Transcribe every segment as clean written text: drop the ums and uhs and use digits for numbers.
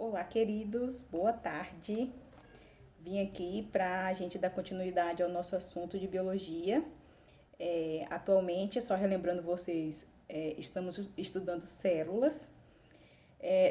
Olá, queridos, boa tarde. Vim aqui para a gente dar continuidade ao nosso assunto de biologia. Atualmente, só relembrando vocês, estamos estudando células.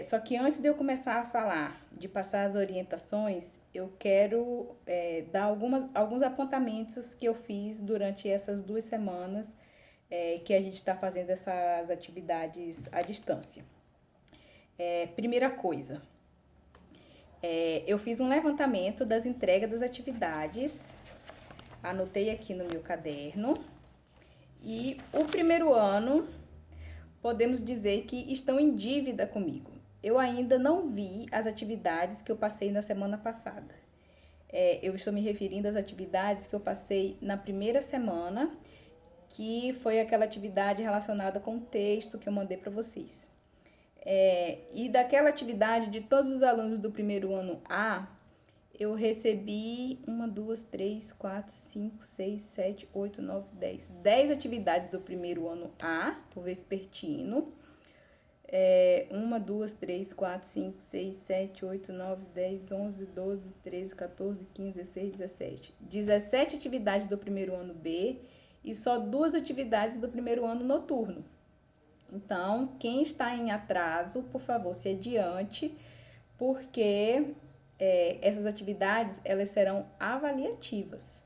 Só que antes de eu começar a falar, de passar as orientações, eu quero dar alguns apontamentos que eu fiz durante essas 2 semanas que a gente está fazendo essas atividades à distância. Primeira coisa, eu fiz um levantamento das entregas das atividades, anotei aqui no meu caderno, e o primeiro ano, podemos dizer que estão em dívida comigo. Eu ainda não vi as atividades que eu passei na semana passada. Eu estou me referindo às atividades que eu passei na primeira semana, que foi aquela atividade relacionada com o texto que eu mandei para vocês. E daquela atividade de todos os alunos do primeiro ano A, eu recebi 1, 2, 3, 4, 5, 6, 7, 8, 9, 10. 10 atividades do primeiro ano A, por vespertino. 1, 2, 3, 4, 5, 6, 7, 8, 9, 10, 11, 12, 13, 14, 15, 16, 17. 17 atividades do primeiro ano B e só 2 atividades do primeiro ano noturno. Então, quem está em atraso, por favor, se adiante, porque essas atividades elas serão avaliativas.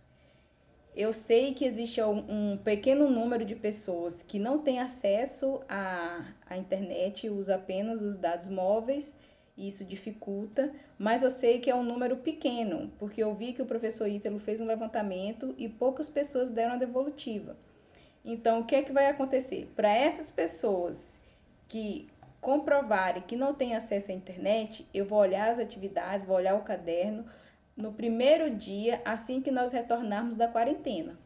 Eu sei que existe um pequeno número de pessoas que não tem acesso à internet, usa apenas os dados móveis, e isso dificulta, mas eu sei que é um número pequeno, porque eu vi que o professor Ítalo fez um levantamento e poucas pessoas deram a devolutiva. Então, o que é que vai acontecer? Para essas pessoas que comprovarem que não têm acesso à internet, eu vou olhar as atividades, vou olhar o caderno no primeiro dia, assim que nós retornarmos da quarentena.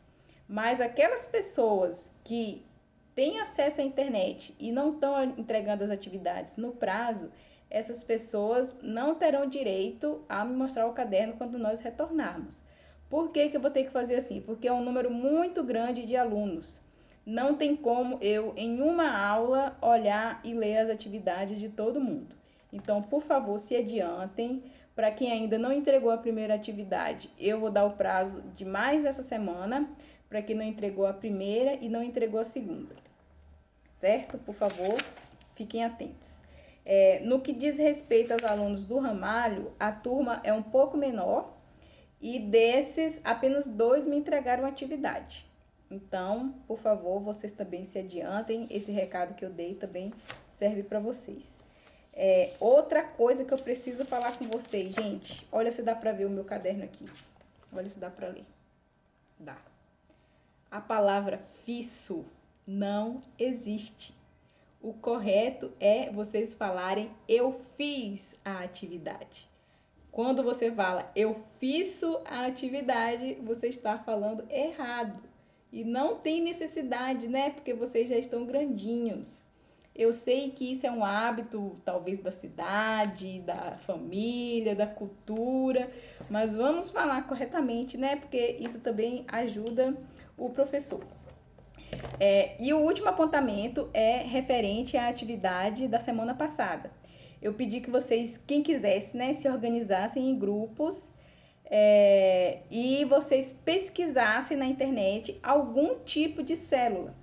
Mas aquelas pessoas que têm acesso à internet e não estão entregando as atividades no prazo, essas pessoas não terão direito a me mostrar o caderno quando nós retornarmos. Por que eu vou ter que fazer assim? Porque é um número muito grande de alunos. Não tem como eu, em uma aula, olhar e ler as atividades de todo mundo. Então, por favor, se adiantem. Para quem ainda não entregou a primeira atividade, eu vou dar o prazo de mais essa semana. Para quem não entregou a primeira e não entregou a segunda. Certo? Por favor, fiquem atentos. No que diz respeito aos alunos do Ramalho, a turma é um pouco menor. E desses, apenas 2 me entregaram atividade. Então, por favor, vocês também se adiantem. Esse recado que eu dei também serve para vocês. Outra coisa que eu preciso falar com vocês, gente. Olha se dá para ver o meu caderno aqui. Olha se dá para ler. Dá. A palavra fiço não existe. O correto é vocês falarem eu fiz a atividade. Quando você fala eu fiz a atividade, você está falando errado. E não tem necessidade, né? Porque vocês já estão grandinhos. Eu sei que isso é um hábito, talvez, da cidade, da família, da cultura, mas vamos falar corretamente, né? Porque isso também ajuda o professor. E o último apontamento é referente à atividade da semana passada. Eu pedi que vocês, quem quisesse, né, se organizassem em grupos e vocês pesquisassem na internet algum tipo de célula.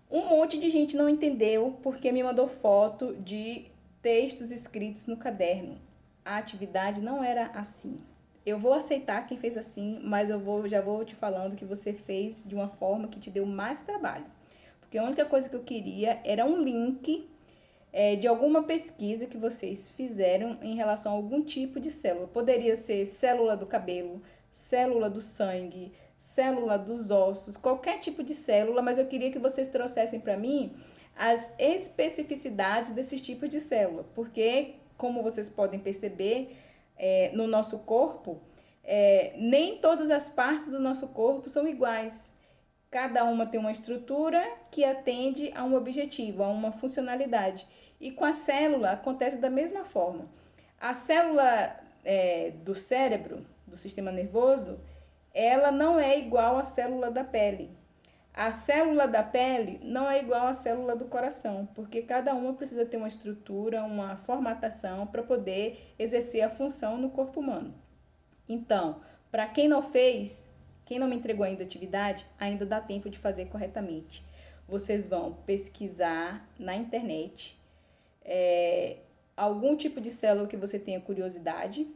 Um monte de gente não entendeu porque me mandou foto de textos escritos no caderno. A atividade não era assim. Eu vou aceitar quem fez assim, mas já vou te falando que você fez de uma forma que te deu mais trabalho. Porque a única coisa que eu queria era um link de alguma pesquisa que vocês fizeram em relação a algum tipo de célula. Poderia ser célula do cabelo, célula do sangue, célula dos ossos, qualquer tipo de célula, mas eu queria que vocês trouxessem para mim as especificidades desses tipos de célula, porque, como vocês podem perceber, no nosso corpo, nem todas as partes do nosso corpo são iguais. Cada uma tem uma estrutura que atende a um objetivo, a uma funcionalidade. E com a célula acontece da mesma forma. A célula do cérebro, do sistema nervoso, ela não é igual à célula da pele. A célula da pele não é igual à célula do coração, porque cada uma precisa ter uma estrutura, uma formatação para poder exercer a função no corpo humano. Então, para quem não fez, quem não me entregou ainda a atividade, ainda dá tempo de fazer corretamente. Vocês vão pesquisar na internet algum tipo de célula que você tenha curiosidade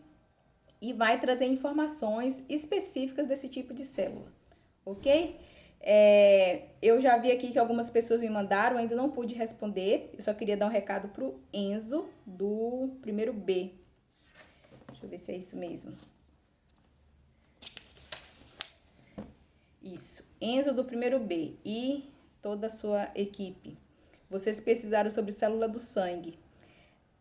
e vai trazer informações específicas desse tipo de célula, ok? Eu já vi aqui que algumas pessoas me mandaram, ainda não pude responder. Eu só queria dar um recado pro Enzo, do primeiro B. Deixa eu ver se é isso mesmo. Isso, Enzo do primeiro B e toda a sua equipe. Vocês pesquisaram sobre célula do sangue.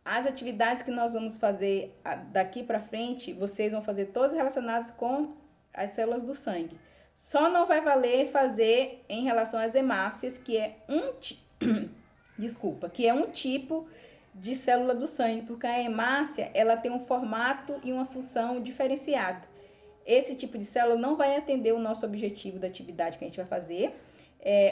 As atividades que nós vamos fazer daqui para frente, vocês vão fazer todas relacionadas com as células do sangue. Só não vai valer fazer em relação às hemácias, que é que é um tipo de célula do sangue, porque a hemácia, ela tem um formato e uma função diferenciada. Esse tipo de célula não vai atender o nosso objetivo da atividade que a gente vai fazer,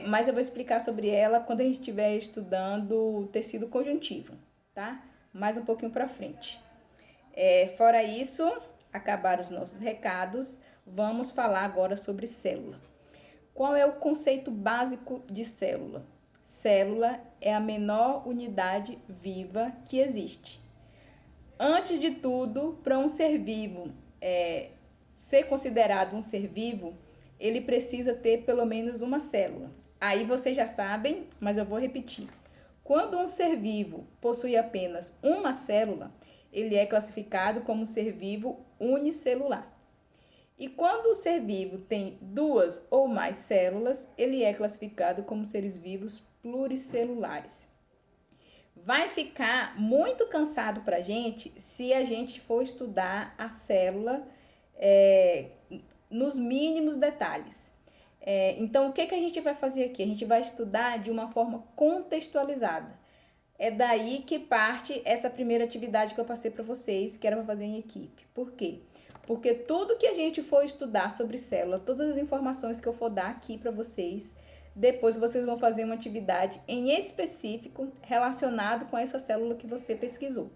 mas eu vou explicar sobre ela quando a gente estiver estudando o tecido conjuntivo, tá? Mais um pouquinho para frente. Fora isso, acabaram os nossos recados, vamos falar agora sobre célula. Qual é o conceito básico de célula? Célula é a menor unidade viva que existe. Antes de tudo, para um ser vivo ser considerado um ser vivo, ele precisa ter pelo menos uma célula. Aí vocês já sabem, mas eu vou repetir. Quando um ser vivo possui apenas uma célula, ele é classificado como ser vivo unicelular. E quando o ser vivo tem duas ou mais células, ele é classificado como seres vivos pluricelulares. Vai ficar muito cansado para a gente se a gente for estudar a célula nos mínimos detalhes. Então, o que a gente vai fazer aqui? A gente vai estudar de uma forma contextualizada. É daí que parte essa primeira atividade que eu passei para vocês, que era para fazer em equipe. Por quê? Porque tudo que a gente for estudar sobre célula, todas as informações que eu for dar aqui para vocês, depois vocês vão fazer uma atividade em específico relacionado com essa célula que você pesquisou,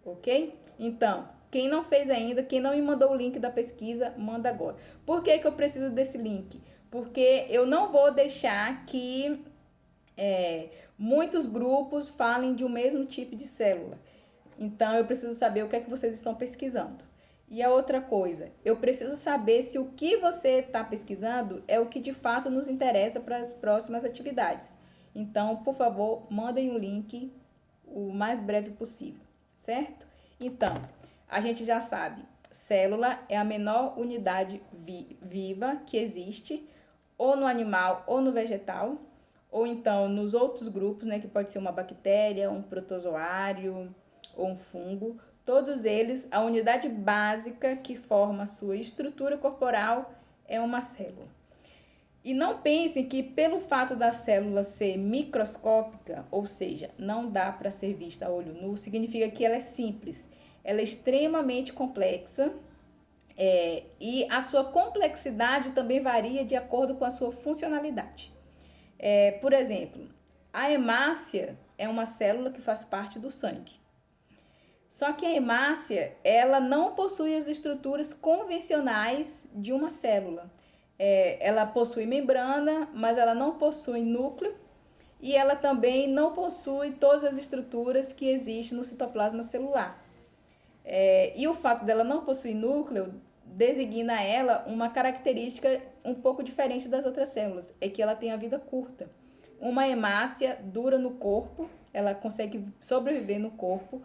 ok? Então, quem não fez ainda, quem não me mandou o link da pesquisa, manda agora. Por que eu preciso desse link? Porque eu não vou deixar que muitos grupos falem de um mesmo tipo de célula. Então, eu preciso saber o que é que vocês estão pesquisando. E a outra coisa, eu preciso saber se o que você está pesquisando é o que de fato nos interessa para as próximas atividades. Então, por favor, mandem o link o mais breve possível, certo? Então, a gente já sabe, célula é a menor unidade viva que existe, ou no animal ou no vegetal, ou então nos outros grupos, né, que pode ser uma bactéria, um protozoário ou um fungo. Todos eles, a unidade básica que forma a sua estrutura corporal é uma célula. E não pensem que pelo fato da célula ser microscópica, ou seja, não dá para ser vista a olho nu, significa que ela é simples. Ela é extremamente complexa e a sua complexidade também varia de acordo com a sua funcionalidade. Por exemplo, a hemácia é uma célula que faz parte do sangue. Só que a hemácia, ela não possui as estruturas convencionais de uma célula. Ela possui membrana, mas ela não possui núcleo e ela também não possui todas as estruturas que existem no citoplasma celular. E o fato dela não possuir núcleo designa ela uma característica um pouco diferente das outras células, é que ela tem a vida curta. Uma hemácia dura no corpo, ela consegue sobreviver no corpo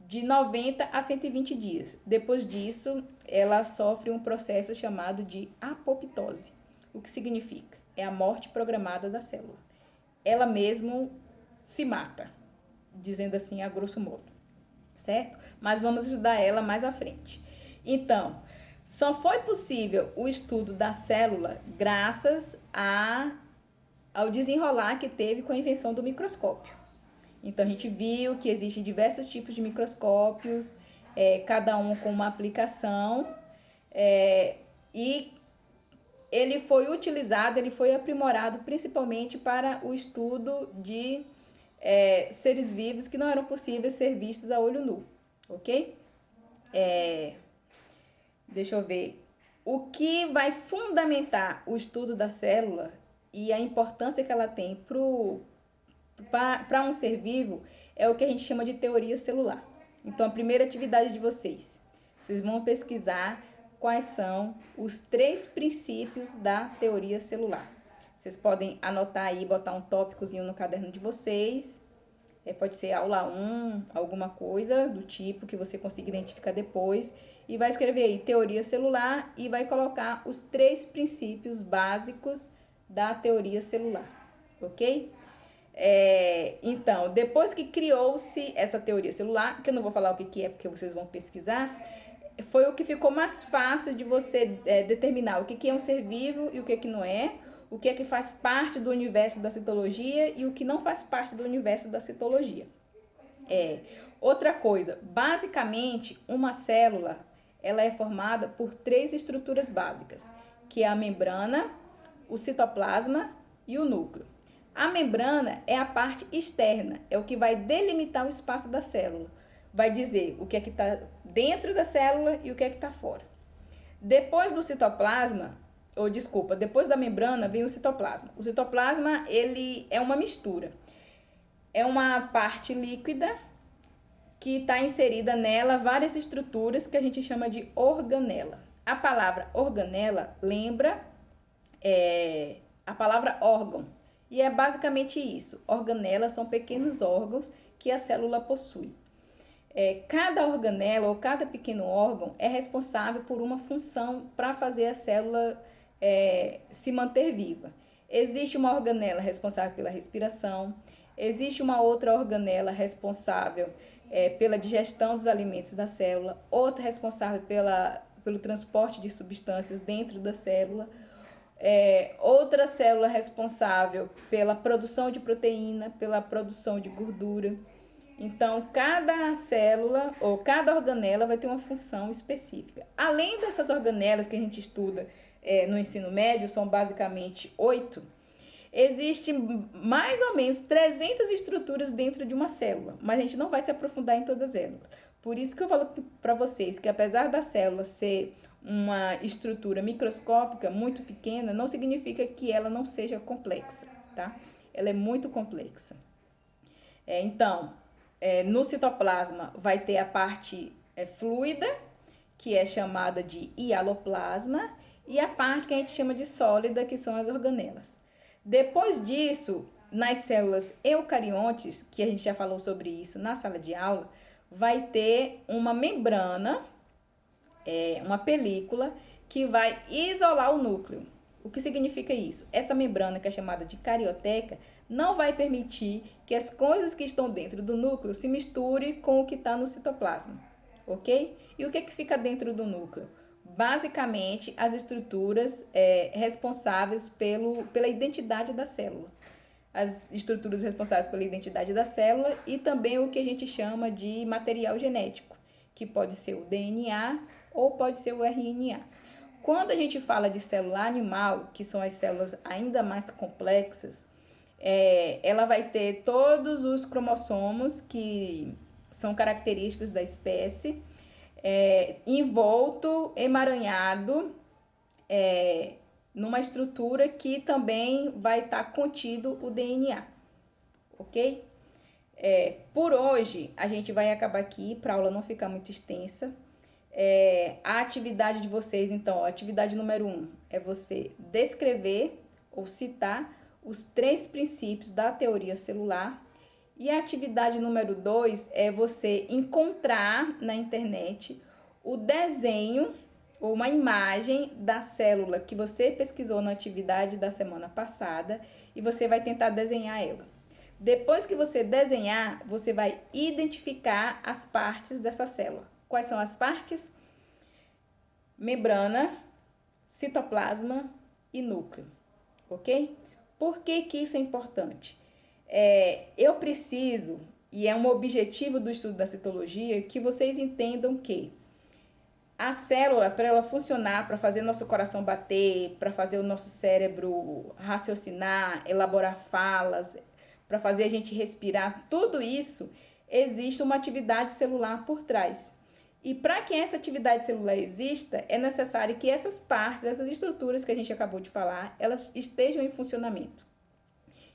de 90 a 120 dias. Depois disso, ela sofre um processo chamado de apoptose. O que significa? É a morte programada da célula. Ela mesmo se mata, dizendo assim a grosso modo, certo? Mas vamos estudar ela mais à frente. Então, só foi possível o estudo da célula graças ao desenrolar que teve com a invenção do microscópio. Então, a gente viu que existem diversos tipos de microscópios, cada um com uma aplicação, e ele foi utilizado, ele foi aprimorado principalmente para o estudo de seres vivos que não eram possíveis ser vistos a olho nu, ok? Deixa eu ver. O que vai fundamentar o estudo da célula e a importância que ela tem para um ser vivo é o que a gente chama de teoria celular. Então, a primeira atividade de vocês vão pesquisar quais são os 3 princípios da teoria celular. Vocês podem anotar aí, botar um tópicozinho no caderno de vocês. Pode ser aula 1, alguma coisa do tipo que você consiga identificar depois. E vai escrever aí teoria celular e vai colocar os 3 princípios básicos da teoria celular, ok? Então, depois que criou-se essa teoria celular, que eu não vou falar o que é porque vocês vão pesquisar, foi o que ficou mais fácil de você determinar o que é um ser vivo e o que não é, o que faz parte do universo da citologia e o que não faz parte do universo da citologia. Outra coisa, basicamente, uma célula ela é formada por 3 estruturas básicas, que é a membrana, o citoplasma e o núcleo. A membrana é a parte externa, é o que vai delimitar o espaço da célula. Vai dizer o que está dentro da célula e o que está fora. Depois do citoplasma, depois da membrana vem o citoplasma. O citoplasma, ele é uma mistura. É uma parte líquida que está inserida nela várias estruturas que a gente chama de organela. A palavra organela lembra a palavra órgão. E é basicamente isso. Organelas são pequenos órgãos que a célula possui. Cada organela ou cada pequeno órgão é responsável por uma função para fazer a célula se manter viva. Existe uma organela responsável pela respiração, existe uma outra organela responsável pela digestão dos alimentos da célula, outra responsável pelo transporte de substâncias dentro da célula, outra célula responsável pela produção de proteína, pela produção de gordura. Então, cada célula ou cada organela vai ter uma função específica. Além dessas organelas que a gente estuda no ensino médio, são basicamente 8, existem mais ou menos 300 estruturas dentro de uma célula, mas a gente não vai se aprofundar em todas elas. Por isso que eu falo para vocês que apesar da célula ser uma estrutura microscópica muito pequena, não significa que ela não seja complexa, tá? Ela é muito complexa. Então, no citoplasma vai ter a parte fluida, que é chamada de hialoplasma, e a parte que a gente chama de sólida, que são as organelas. Depois disso, nas células eucariontes, que a gente já falou sobre isso na sala de aula, vai ter uma membrana, uma película, que vai isolar o núcleo. O que significa isso? Essa membrana, que é chamada de carioteca, não vai permitir que as coisas que estão dentro do núcleo se misturem com o que está no citoplasma, ok? E o que fica dentro do núcleo? Basicamente, as estruturas responsáveis pela identidade da célula. As estruturas responsáveis pela identidade da célula e também o que a gente chama de material genético, que pode ser o DNA ou pode ser o RNA. Quando a gente fala de célula animal, que são as células ainda mais complexas, ela vai ter todos os cromossomos que são característicos da espécie, envolto, emaranhado, numa estrutura que também vai estar contido o DNA, ok? Por hoje, a gente vai acabar aqui, para a aula não ficar muito extensa. A atividade de vocês, então, a atividade número 1 é você descrever ou citar os 3 princípios da teoria celular. E a atividade número 2 é você encontrar na internet o desenho ou uma imagem da célula que você pesquisou na atividade da semana passada e você vai tentar desenhar ela. Depois que você desenhar, você vai identificar as partes dessa célula. Quais são as partes? Membrana, citoplasma e núcleo, ok? Por que isso é importante? Eu preciso, e é um objetivo do estudo da citologia, que vocês entendam que A célula, para ela funcionar, para fazer nosso coração bater, para fazer o nosso cérebro raciocinar, elaborar falas, para fazer a gente respirar, tudo isso, existe uma atividade celular por trás. E para que essa atividade celular exista, é necessário que essas partes, essas estruturas que a gente acabou de falar, elas estejam em funcionamento.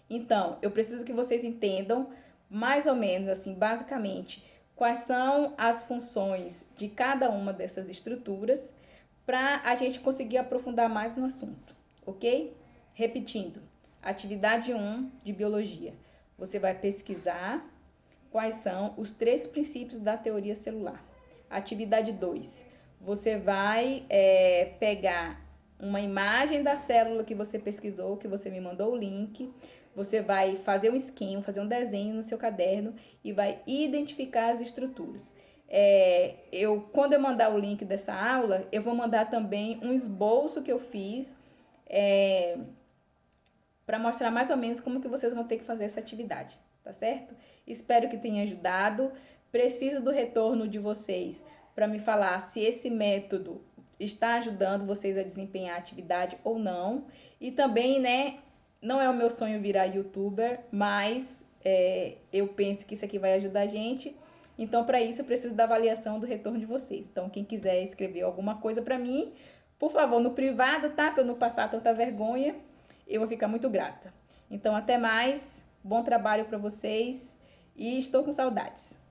Então, eu preciso que vocês entendam, mais ou menos assim, basicamente, quais são as funções de cada uma dessas estruturas para a gente conseguir aprofundar mais no assunto, ok? Repetindo, atividade 1 de biologia. Você vai pesquisar quais são os 3 princípios da teoria celular. Atividade 2, você vai pegar uma imagem da célula que você pesquisou, que você me mandou o link, você vai fazer um esquema, fazer um desenho no seu caderno e vai identificar as estruturas. Quando eu mandar o link dessa aula, eu vou mandar também um esboço que eu fiz para mostrar mais ou menos como que vocês vão ter que fazer essa atividade, tá certo? Espero que tenha ajudado. Preciso do retorno de vocês para me falar se esse método está ajudando vocês a desempenhar a atividade ou não. E também, né, não é o meu sonho virar youtuber, mas eu penso que isso aqui vai ajudar a gente. Então, para isso, eu preciso da avaliação do retorno de vocês. Então, quem quiser escrever alguma coisa para mim, por favor, no privado, tá? Para eu não passar tanta vergonha, eu vou ficar muito grata. Então, até mais. Bom trabalho para vocês e estou com saudades.